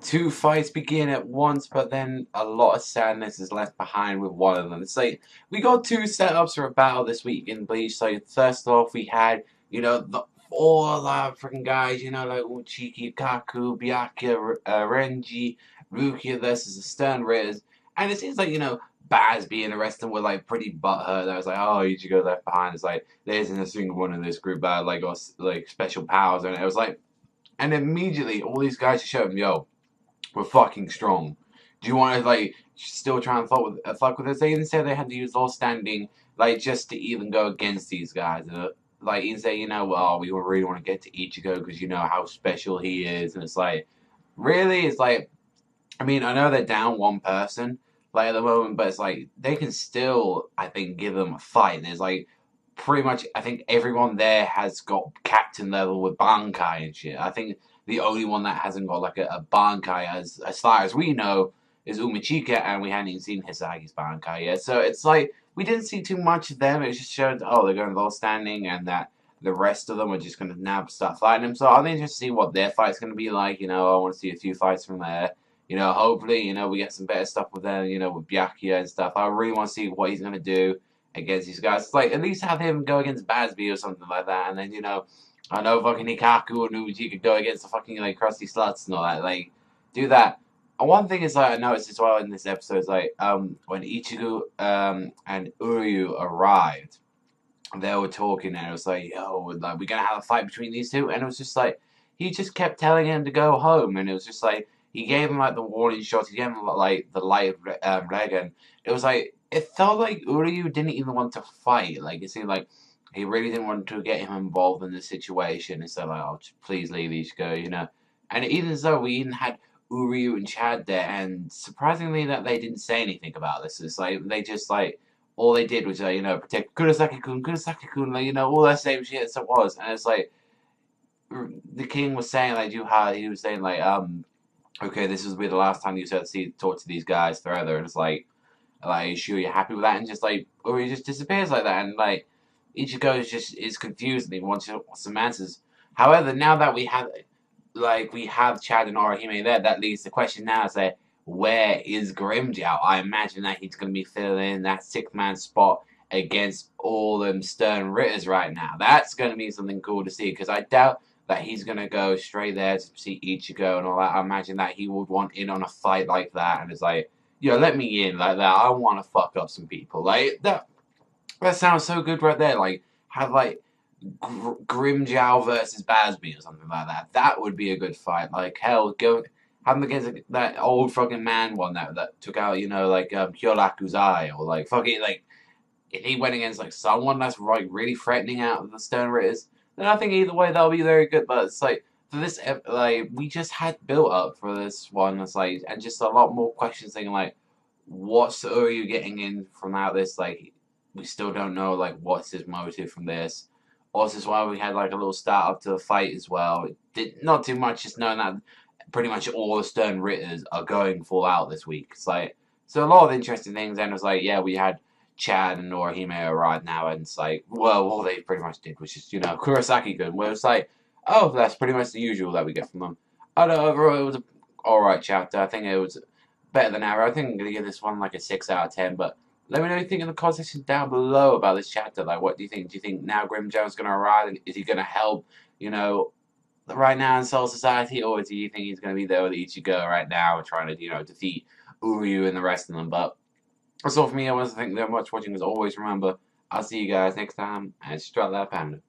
two fights begin at once, but then a lot of sadness is left behind with one of them. It's like we got two setups for a battle this week in Bleach. So first off, we had all our freaking guys, like Uchiki, Kaku, Byakuya, Renji, Rukia versus the Stern Ritters, and it seems like Basby and the rest of them were like pretty butthurt. I was like, oh, Ichigo left behind. It's like there isn't a single one in this group that like got like special powers, and it was like, and immediately all these guys just showed him, yo, we're fucking strong. Do you want to like still try and fuck with us? They even said they had to use all standing like just to even go against these guys. Like even say, well, we really want to get to Ichigo because you know how special he is, and it's like, really, it's like, I mean, I know they're down one person like at the moment, but it's like they can still, I think, give them a fight. And there's like pretty much, I think everyone there has got captain level with Bankai and shit. I think the only one that hasn't got like a Bankai, as far as we know, is Umachika, and we haven't even seen Hisagi's Bankai yet. So it's like we didn't see too much of them. It just showed, oh, they're going low standing, and that the rest of them are just going to now start fighting them. So I'm interested to see what their fight's going to be like. I want to see a few fights from there. Hopefully, we get some better stuff with them, with Byakuya and stuff. I really want to see what he's going to do against these guys. It's like, at least have him go against Basby or something like that. And then, I know fucking Hikaku and Uji could go against the fucking, like, Krusty Sluts and all that. Like, do that. And one thing is, like, I noticed as well in this episode is, like, when Ichigo, and Uryu arrived, they were talking and it was like, yo, like, we're going to have a fight between these two. And it was just like, he just kept telling him to go home. And it was just like, he gave him like the warning shots. He gave him like the light leg, and it was like it felt like Uryu didn't even want to fight. Like it seemed like he really didn't want to get him involved in the situation. Instead, like, oh, just please leave Ichigo. And even though we even had Uryu and Chad there, and surprisingly that they didn't say anything about this. It's like they just like all they did was protect Kurosaki-kun, like all that same shit as it was, and it's like the king was saying like he was saying like okay, this will be the last time you talk to these guys further. And it's like, sure, you're happy with that, and just like, or he just disappears like that, and like, Ichigo is confused and he wants some answers. However, now that we have Chad and Orihime there, that leaves the question now: is like, where is Grimmjow? I imagine that he's going to be filling in that sixth-man spot against all them Stern Ritters right now. That's going to be something cool to see, because I doubt that he's going to go straight there to see Ichigo and all that. I imagine that he would want in on a fight like that, and it's like, let me in like that. I want to fuck up some people. Like, that sounds so good right there. Like, have like Grimmjow versus Basby or something like that. That would be a good fight. Like, hell, go have him against that old fucking man one that took out, like Kyoraku's eye, or like fucking like if he went against like someone that's like really threatening out of the Stern Ritters, then I think either way that'll be very good. But it's like for this, like we just had built up for this one. It's like, and just a lot more questions thinking like, what's Uryu getting in from out this? Like, we still don't know like what's his motive from this. Also, as well, we had like a little start up to the fight as well. It did not too much, just knowing that pretty much all the Stern Ritters are going full out this week. It's like, so a lot of interesting things. And it was like, yeah, we had Chad and Orihime arrive now, and it's like, well, all they pretty much did was just, Kurosaki-kun, where it's like, oh, that's pretty much the usual that we get from them. I don't know, overall, it was an alright chapter. I think it was better than Arrow. I think I'm going to give this one like a 6 out of 10, but let me know what you think in the comment section down below about this chapter. Like, what do you think? Do you think now Grimmjow's going to arrive, and is he going to help, right now in Soul Society, or do you think he's going to be there with Ichigo right now, trying to, defeat Uryu and the rest of them? But that's all for me. I want to thank you very much for watching. As always, remember, I'll see you guys next time, and strut that panda.